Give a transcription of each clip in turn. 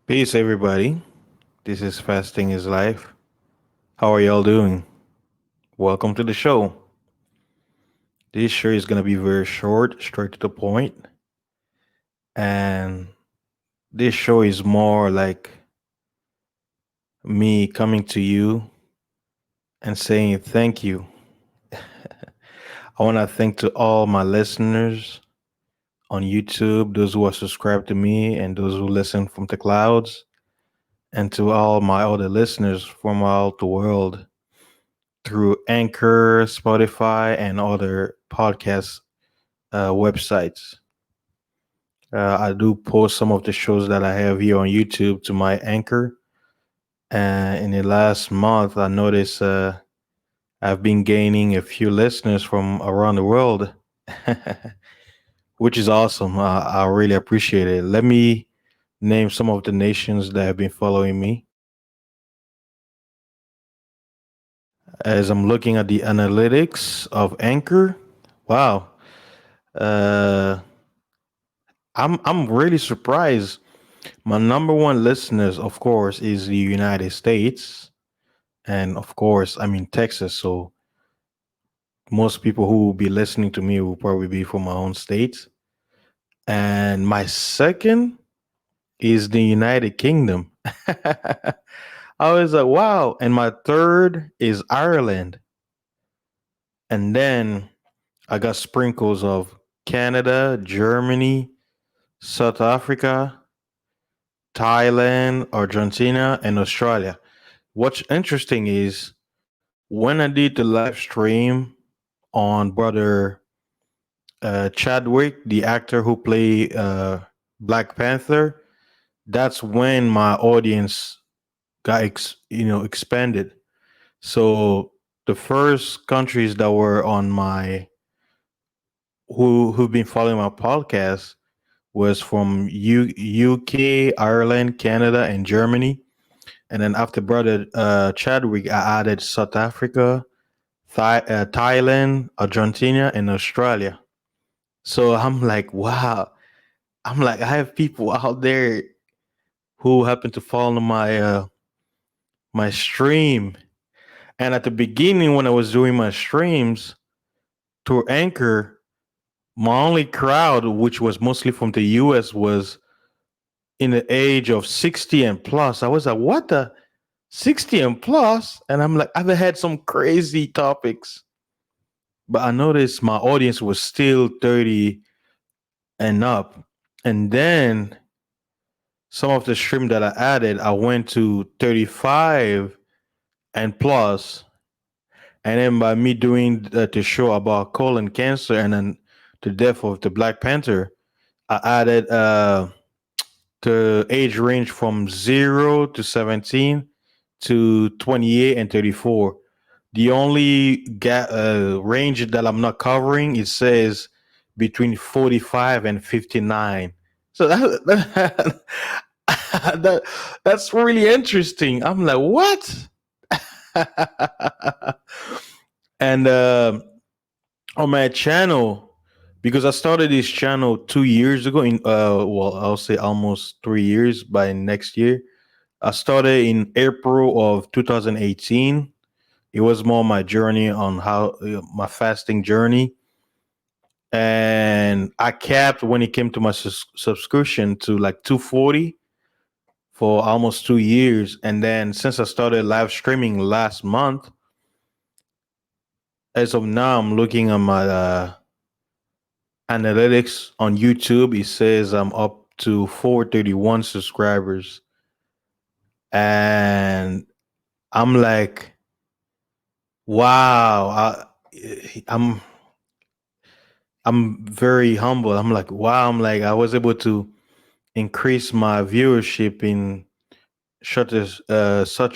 Peace, everybody. This is Fasting is Life. How are y'all doing? Welcome to the show. This show is going to be very short, straight to the point, and this show is more like me coming to you and saying thank you. I want to thank to all my listeners on YouTube, those who are subscribed to me, and those who listen from the clouds, and to all my other listeners from all the world through Anchor, Spotify, and other podcast websites. I do post some of the shows that I have here on YouTube to my Anchor. And in the last month, I noticed I've been gaining a few listeners from around the world, which is awesome. I really appreciate it. Let me name some of the nations that have been following me. As I'm looking at the analytics of Anchor, wow, uh, I'm really surprised. My number one listeners, of course, is the United States, and of course, I'm in Texas. So most people who will be listening to me will probably be from my own state. And my second is the United Kingdom. I was like, wow. And my third is Ireland. And then I got sprinkles of Canada, Germany, South Africa, Thailand, Argentina, and Australia. What's interesting is when I did the live stream on brother Chadwick, the actor who played Black Panther, that's when my audience got expanded. So the first countries that were on my who've been following my podcast was from UK, Ireland, Canada, and Germany. And then after brother Chadwick, I added South Africa, Thailand, Argentina, and Australia. So I'm like, wow. I'm like, I have people out there who happen to follow my stream. And at the beginning, when I was doing my streams to Anchor, my only crowd, which was mostly from the US, was in the age of 60 and plus. I was like, what the 60 and plus? And I'm like, I've had some crazy topics. But I noticed my audience was still 30 and up. And then some of the stream that I added, I went to 35 and plus. And then by me doing the show about colon cancer and then the death of the Black Panther, I added the age range from 0 to 17 to 28 and 34. The only range that I'm not covering, it says between 45 and 59. So that that's really interesting. I'm like, what? And on my channel, because I started this channel 2 years ago, in well, I'll say almost 3 years by next year. I started in April of 2018. It was more my journey on how my fasting journey, and I capped when it came to my subscription to like 240 for almost 2 years. And then since I started live streaming last month, as of now, I'm looking at my analytics on YouTube. It says I'm up to 431 subscribers, and I'm like, wow. I'm I'm very humble. I'm like, wow. I'm like, I was able to increase my viewership in such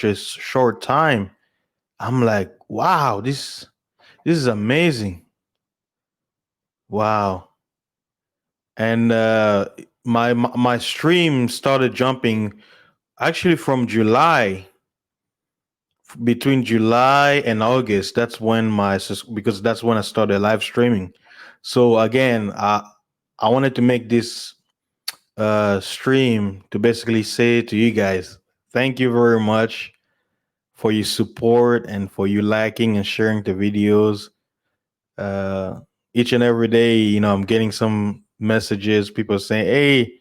a short time. I'm like, wow, this is amazing. Wow. And my stream started jumping actually from July, between July and August. That's when because that's when I started live streaming. So again, I wanted to make this stream to basically say to you guys, thank you very much for your support and for you liking and sharing the videos. Uh, each and every day, I'm getting some messages, people saying, "Hey,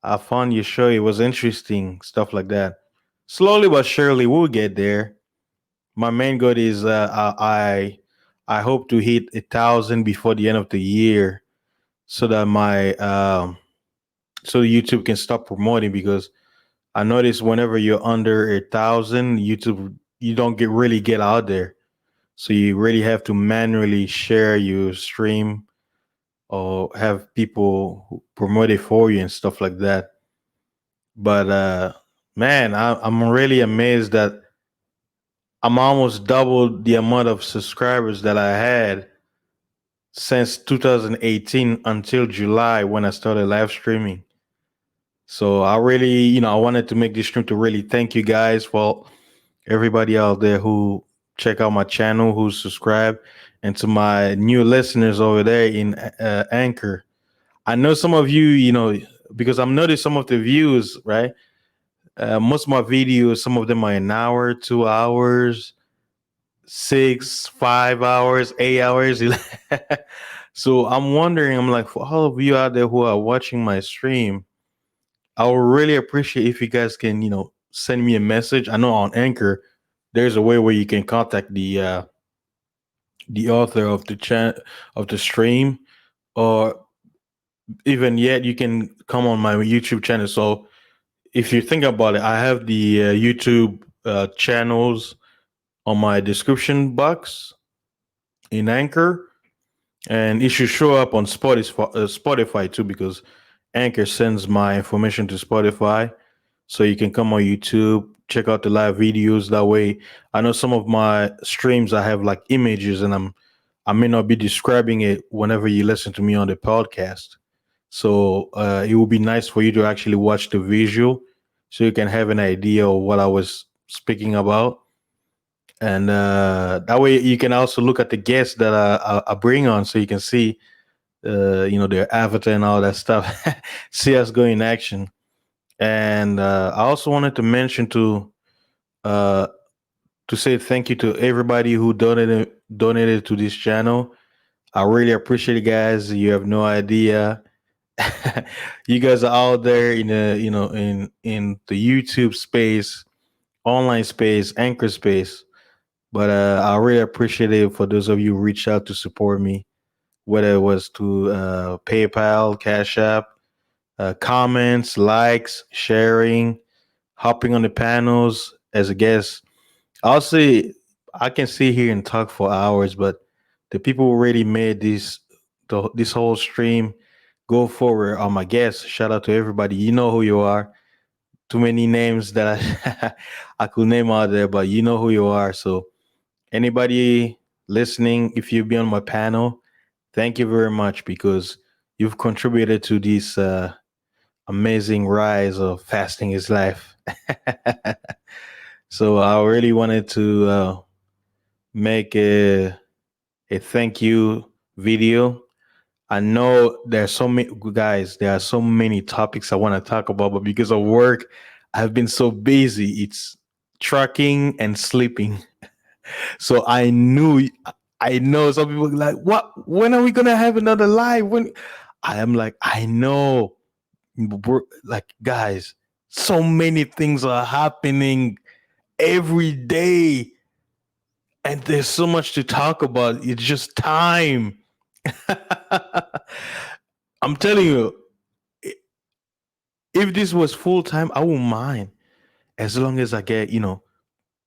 I found your show. It was interesting," stuff like that. Slowly but surely, we'll get there. My main goal is I hope to hit 1,000 before the end of the year, so that my so YouTube can stop promoting, because I notice whenever you're under 1,000, YouTube, you don't get out there. So you really have to manually share your stream or have people who promote it for you and stuff like that. But man, I'm really amazed that I'm almost double the amount of subscribers that I had since 2018 until July when I started live streaming. So I really, I wanted to make this stream to really thank you guys for everybody out there who check out my channel, who subscribe, and to my new listeners over there in Anchor. I know some of you, because I'm noticing some of the views, right? Most of my videos, some of them are an hour, 2 hours, 6, 5 hours, 8 hours. So I'm wondering, I'm like, for all of you out there who are watching my stream, I would really appreciate if you guys can, send me a message. I know on Anchor, there's a way where you can contact the author of the stream, or even yet you can come on my YouTube channel. So if you think about it, I have the YouTube channels on my description box in Anchor, and it should show up on Spotify too, because Anchor sends my information to Spotify. So you can come on YouTube, check out the live videos. That way, I know some of my streams I have like images, and I may not be describing it whenever you listen to me on the podcast. So it would be nice for you to actually watch the visual, so you can have an idea of what I was speaking about, and that way you can also look at the guests that I bring on, so you can see their avatar and all that stuff. See us go in action. And I also wanted to mention uh, to say thank you to everybody who donated to this channel. I really appreciate it, guys. You have no idea. You guys are out there in the in the YouTube space, online space, Anchor space. But I really appreciate it for those of you who reached out to support me, whether it was to PayPal, Cash App, comments, likes, sharing, hopping on the panels as a guest. I'll say I can sit here and talk for hours, but the people who already made this whole stream go forward are my guests. Shout out to everybody. You know who you are. Too many names that I could name out there, but you know who you are. So anybody listening, if you be on my panel, thank you very much, because you've contributed to this amazing rise of fasting is life. So I really wanted to make a thank you video. I know there's so many guys, there are so many topics I want to talk about, but because of work, I've been so busy. It's trucking and sleeping. So I know some people like, what? When are we gonna have another live? When I am like, I know, we're like, guys, so many things are happening every day, and there's so much to talk about. It's just time. I'm telling you, if this was full time, I wouldn't mind, as long as I get,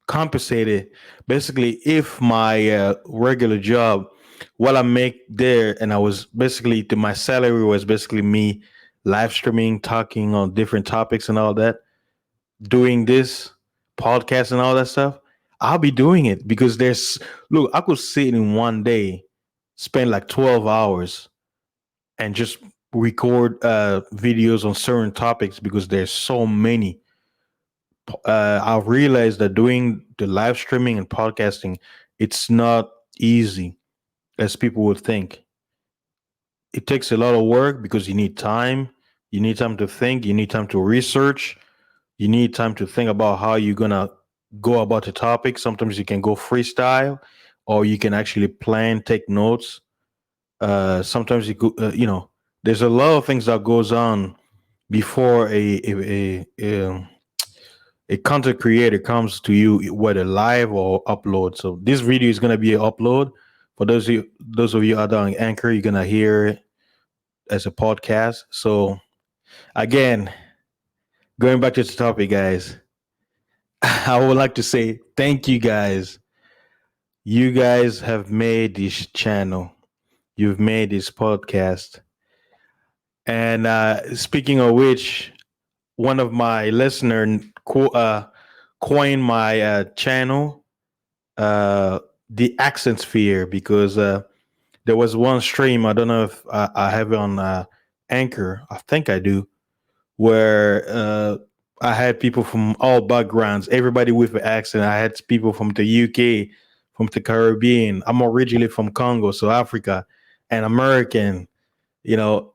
compensated. Basically, if my regular job, what I make there, and I was basically my salary was basically me live streaming, talking on different topics and all that, doing this podcast and all that stuff, I'll be doing it, because look, I could sit in one day, spend like 12 hours and just record videos on certain topics, because there's so many. I realized that doing the live streaming and podcasting, it's not easy as people would think. It takes a lot of work because you need time, You need time to think. You need time to research. You need time to think about how you're gonna go about the topic. Sometimes you can go freestyle, or you can actually plan, take notes. Sometimes there's a lot of things that goes on before a content creator comes to you, whether live or upload. So this video is gonna be an upload. For those of you out there on Anchor, you're gonna hear it as a podcast. So again, going back to the topic, guys, I would like to say thank you guys. You guys have made this channel. You've made this podcast. And speaking of which, one of my listener coined my channel the accent sphere, because there was one stream. I don't know if I have it on Anchor. I think I do, where I had people from all backgrounds, everybody with an accent. I had people from the UK, from the Caribbean. I'm originally from Congo, so Africa, and American. So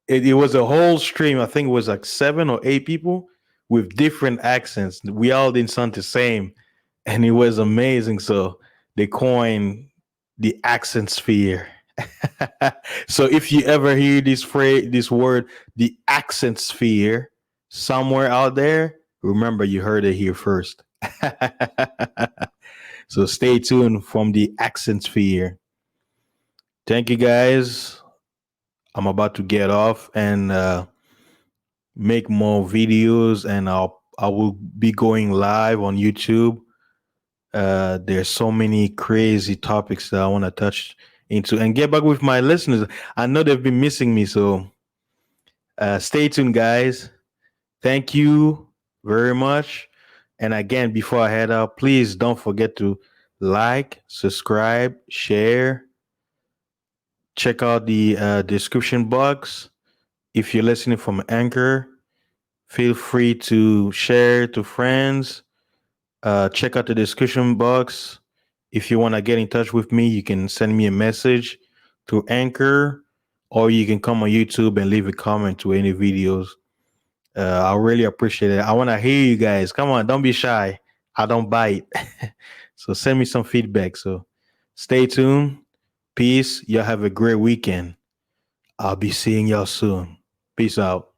it was a whole stream. I think it was like 7 or 8 people with different accents. We all didn't sound the same, and it was amazing. So they coined the accent sphere. So if you ever hear this word, the accent sphere, somewhere out there, remember you heard it here first. So stay tuned from the accent sphere. Thank you guys. I'm about to get off and make more videos, and I will be going live on YouTube. There's so many crazy topics that I want to touch into and get back with my listeners. I know they've been missing me, so stay tuned, guys. Thank you very much. And again, before I head out, please don't forget to like, subscribe, share. Check out the description box. If you're listening from Anchor, feel free to share to friends. Check out the description box. If you want to get in touch with me, you can send me a message through Anchor, or you can come on YouTube and leave a comment to any videos. I really appreciate it. I want to hear you guys. Come on, don't be shy. I don't bite. So send me some feedback. So stay tuned. Peace. Y'all have a great weekend. I'll be seeing y'all soon. Peace out.